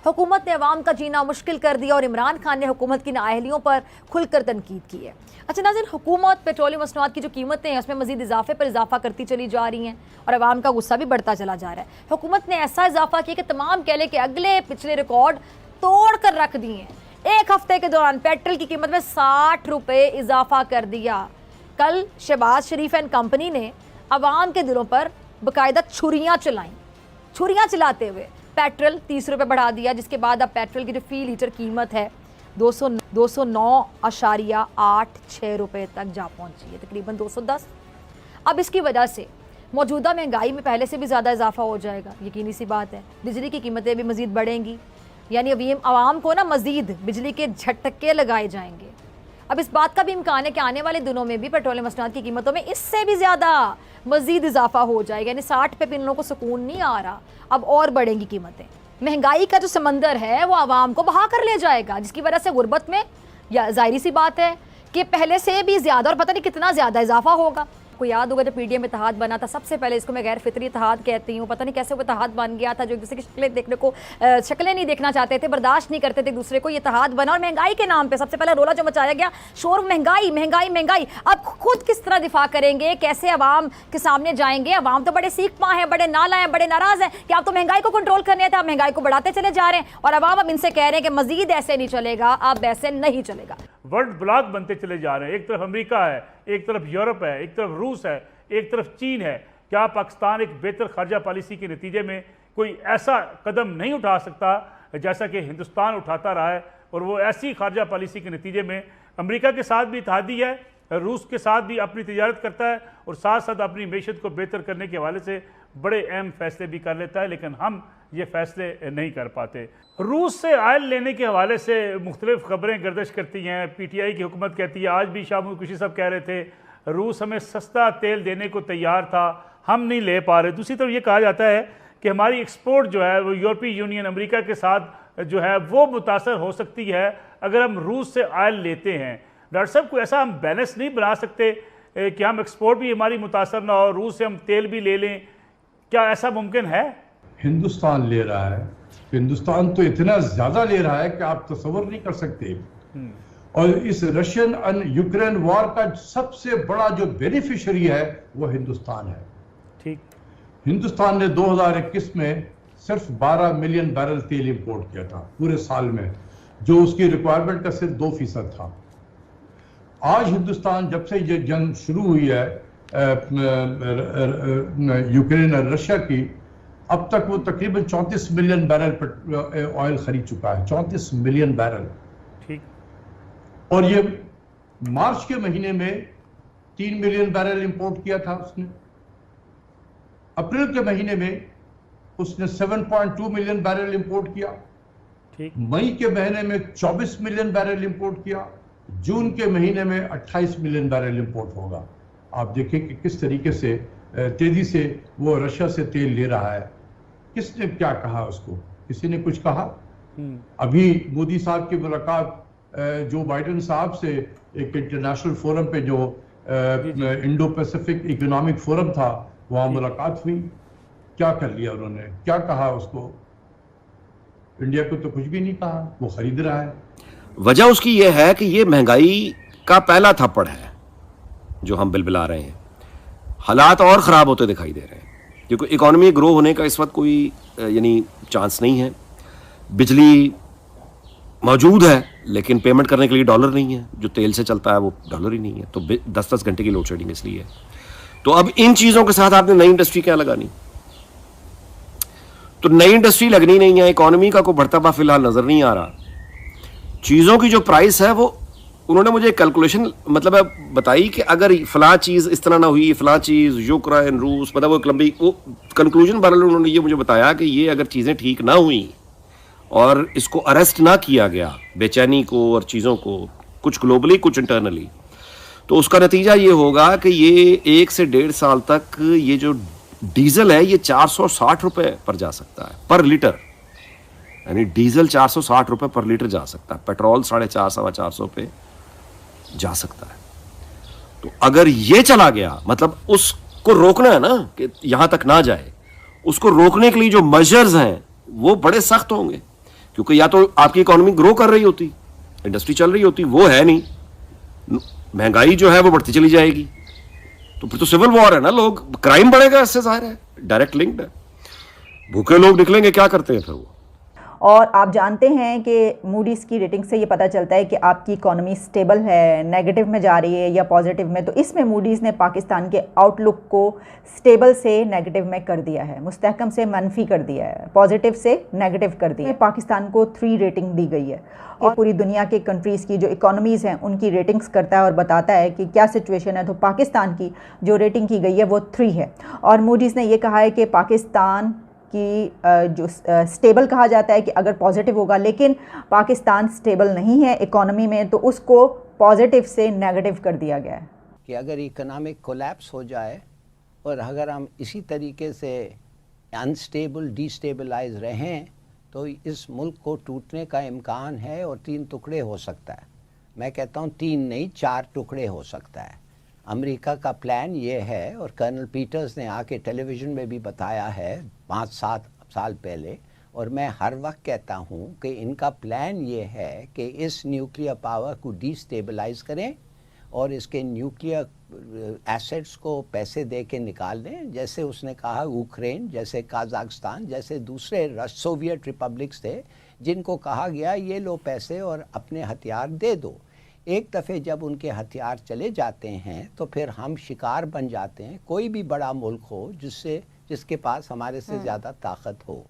हुकूमत ने अवाम का जीना मुश्किल कर दिया और इमरान खान ने हुकूमत की नाअहलियों पर खुलकर तनकीद की है। अच्छा नाज़रीन, हुकूमत पेट्रोलियम मसनूआत की जो कीमतें हैं उसमें मजीद इजाफे पर इजाफा करती चली जा रही हैं और अवाम का गुस्सा भी बढ़ता चला जा रहा है। हुकूमत ने ऐसा इजाफा किया कि तमाम कह लें कि अगले पिछले रिकॉर्ड तोड़ कर रख दिए हैं। एक हफ्ते के दौरान पेट्रोल की कीमत में 60 रुपये इजाफा कर दिया। कल शहबाज शरीफ एंड कंपनी ने अवाम के दिलों पर बाकायदा छुरियाँ चलाईं। छुरियाँ चलाते हुए पेट्रोल 30 रुपये बढ़ा दिया, जिसके बाद अब पेट्रोल की जो फी लीटर कीमत है 209.86 रुपये तक जा पहुंची है, तकरीबन 210। अब इसकी वजह से मौजूदा महंगाई में पहले से भी ज़्यादा इजाफा हो जाएगा, यकीनी सी बात है। बिजली की कीमतें भी मज़ीद बढ़ेंगी, यानी अभी आवाम को ना मज़ीद बिजली के झटके लगाए जाएंगे। अब इस बात का भी इम्कान है कि आने वाले दिनों में भी पेट्रोलियम मसनूआत की कीमतों में इससे भी ज़्यादा मज़ीद इजाफा हो जाएगा, यानी 60 पे भी इन लोगों को सुकून नहीं आ रहा, अब और बढ़ेंगी कीमतें। महंगाई का जो समंदर है वो आवाम को बहा कर ले जाएगा, जिसकी वजह से गुर्बत में या जाहिर सी बात है कि पहले से भी ज़्यादा और पता नहीं कितना ज़्यादा इजाफा होगा। आपको याद होगा जब पीडीएम इत्तेहाद बना था, सबसे पहले इसको मैं गैर फितरी इत्तेहाद कहती हूँ, पता नहीं कैसे वो इत्तेहाद बन गया था, जो एक दूसरे की शक्लें देखने को शक्लें नहीं देखना चाहते थे, बर्दाश्त नहीं करते थे एक दूसरे को, ये इत्तेहाद बना और महंगाई के नाम पे सबसे पहले रोला जो मचाया गया, शोर महंगाई महंगाई महंगाई। अब खुद किस तरह दिफा करेंगे, कैसे अवाम के सामने जाएंगे? अवाम तो बड़े सीख पा हैं, बड़े नाला हैं, बड़े नाराज हैं कि आप तो महंगाई को कंट्रोल करने थे, आप महंगाई को बढ़ाते चले जा रहे हैं और अवाम अब इनसे कह रहे हैं कि मजीद ऐसे नहीं चलेगा, अब ऐसे नहीं चलेगा। वर्ल्ड ब्लॉक बनते चले जा रहे हैं, एक तरफ अमेरिका है, एक तरफ यूरोप है, एक तरफ रूस है, एक तरफ चीन है। क्या पाकिस्तान एक बेहतर खारजा पॉलिसी के नतीजे में कोई ऐसा कदम नहीं उठा सकता जैसा कि हिंदुस्तान उठाता रहा है? और वो ऐसी खारजा पॉलिसी के नतीजे में अमेरिका के साथ भी इत्तेहादी है, रूस के साथ भी अपनी तिजारत करता है और साथ साथ अपनी मैशत को बेहतर करने के हवाले से बड़े अहम फैसले भी कर लेता है, लेकिन हम ये फैसले नहीं कर पाते। रूस से आयल लेने के हवाले से मुख्तलिफ खबरें गर्दिश करती हैं। PTI की हुकूमत कहती है, आज भी शाह महमूद कुरैशी साहब कह रहे थे रूस हमें सस्ता तेल देने को तैयार था, हम नहीं ले पा रहे। दूसरी तरफ ये कहा जाता है कि हमारी एक्सपोर्ट जो है वो यूरोपीय यूनियन अमेरिका के साथ जो है वो मुतासर हो सकती है अगर हम रूस से आयल लेते हैं। डॉक्टर साहब, कोई ऐसा हम बैलेंस नहीं बना सकते कि हम एक्सपोर्ट भी हमारी मुतासर ना हो, रूस से हम तेल भी ले लें? क्या ऐसा मुमकिन है? हिंदुस्तान ले रहा है, हिंदुस्तान तो इतना ज्यादा ले रहा है कि आप तसव्वुर नहीं कर सकते। और इस रशियन एंड यूक्रेन वॉर का सबसे बड़ा जो बेनिफिशियरी है वो हिंदुस्तान है। ठीक, हिंदुस्तान ने 2021 में सिर्फ 12 मिलियन बैरल तेल इंपोर्ट किया था पूरे साल में, जो उसकी रिक्वायरमेंट का सिर्फ 2% था। आज हिंदुस्तान जब से ये जंग शुरू हुई है यूक्रेन और रशिया की, अब तक वो तकरीबन 34 मिलियन बैरल ऑयल खरीद चुका है, 34 मिलियन बैरल। ठीक, और ये मार्च के महीने में 3 मिलियन बैरल इंपोर्ट किया था उसने। अप्रैल के महीने में उसने 7.2 मिलियन बैरल इंपोर्ट किया। ठीक, मई के महीने में 24 मिलियन बैरल इंपोर्ट किया। जून के महीने में 28 मिलियन बैरल इंपोर्ट होगा। आप देखें कि किस तरीके से तेजी से वो रशिया से तेल ले रहा है। किसने क्या कहा उसको? किसी ने कुछ कहा? अभी मोदी साहब की मुलाकात जो बाइडेन साहब से एक इंटरनेशनल फोरम पे जो इंडो पैसिफिक इकोनॉमिक फोरम था, वहां मुलाकात हुई। क्या कर लिया उन्होंने? क्या कहा उसको? इंडिया को तो कुछ भी नहीं कहा, वो खरीद रहा है। वजह उसकी ये है कि ये महंगाई का पहला थप्पड़ है जो हम बिलबिला रहे हैं। हालात और ख़राब होते दिखाई दे रहे हैं क्योंकि इकॉनमी ग्रो होने का इस वक्त कोई यानी चांस नहीं है। बिजली मौजूद है लेकिन पेमेंट करने के लिए डॉलर नहीं है, जो तेल से चलता है वो डॉलर ही नहीं है, तो 10-10 घंटे की लोड शेडिंग इसलिए है। तो अब इन चीज़ों के साथ आपने नई इंडस्ट्री क्या लगानी? तो नई इंडस्ट्री लगनी नहीं है, इकॉनमी का कोई बढ़ता हुआ फिलहाल नज़र नहीं आ रहा। चीज़ों की जो प्राइस है वो उन्होंने मुझे कैलकुलेशन मतलब बताई कि अगर फलां चीज़ इस तरह ना हुई, फलां चीज़ यूक्रेन रूस मतलब वो लंबी वो कंक्लूजन बहरहाल उन्होंने ये मुझे बताया कि ये अगर चीज़ें ठीक ना हुई और इसको अरेस्ट ना किया गया बेचैनी को और चीज़ों को, कुछ ग्लोबली कुछ इंटरनली, तो उसका नतीजा ये होगा कि ये 1 से 1.5 साल तक ये जो डीजल है ये 460 रुपये पर जा सकता है पर लीटर। यानी डीजल 460 रुपये पर लीटर जा सकता है, पेट्रोल 450-450 पे जा सकता है। तो अगर ये चला गया मतलब उसको रोकना है ना कि यहाँ तक ना जाए, उसको रोकने के लिए जो मेजर्स हैं वो बड़े सख्त होंगे क्योंकि या तो आपकी इकोनॉमी ग्रो कर रही होती, इंडस्ट्री चल रही होती, वो है नहीं, महंगाई जो है वो बढ़ती चली जाएगी, तो फिर तो सिविल वॉर है ना, लोग क्राइम बढ़ेगा, इससे जाहिर है डायरेक्ट लिंक्ड है। भूखे लोग निकलेंगे, क्या करते हैं फिर वो। और आप जानते हैं कि मूडीज़ की रेटिंग से ये पता चलता है कि आपकी इकोनॉमी स्टेबल है, नेगेटिव में जा रही है या पॉजिटिव में। तो इसमें मूडीज़ ने पाकिस्तान के आउटलुक को स्टेबल से नेगेटिव में कर दिया है, मुस्तहकम से मनफी कर दिया है, पॉजिटिव से नेगेटिव कर दिया है। पाकिस्तान को 3 रेटिंग दी गई है और पूरी दुनिया के कंट्रीज़ की जो इकोनॉमीज़ हैं उनकी रेटिंग्स करता है और बताता है कि क्या सिचुएशन है। तो पाकिस्तान की जो रेटिंग की गई है वो 3 है और मूडीज़ ने ये कहा है कि पाकिस्तान कि जो स्टेबल कहा जाता है कि अगर पॉजिटिव होगा, लेकिन पाकिस्तान स्टेबल नहीं है इकोनॉमी में, तो उसको पॉजिटिव से नेगेटिव कर दिया गया है कि अगर इकोनॉमिक कोलैप्स हो जाए और अगर हम इसी तरीके से अनस्टेबल डिस्टेबलाइज रहें तो इस मुल्क को टूटने का इम्कान है और 3 टुकड़े हो सकता है। मैं कहता हूँ 3 नहीं 4 टुकड़े हो सकता है। अमेरिका का प्लान ये है और कर्नल पीटर्स ने आके टेलीविज़न में भी बताया है 5-7 साल पहले, और मैं हर वक्त कहता हूँ कि इनका प्लान ये है कि इस न्यूक्लियर पावर को डिस्टेबलाइज करें और इसके न्यूक्लियर एसेट्स को पैसे दे के निकाल दें, जैसे उसने कहा यूक्रेन, जैसे कजाकिस्तान, जैसे दूसरे सोवियत रिपब्लिक्स थे जिनको कहा गया ये लो पैसे और अपने हथियार दे दो। एक दफ़े जब उनके हथियार चले जाते हैं तो फिर हम शिकार बन जाते हैं, कोई भी बड़ा मुल्क हो जिसके पास हमारे से ज़्यादा ताकत हो।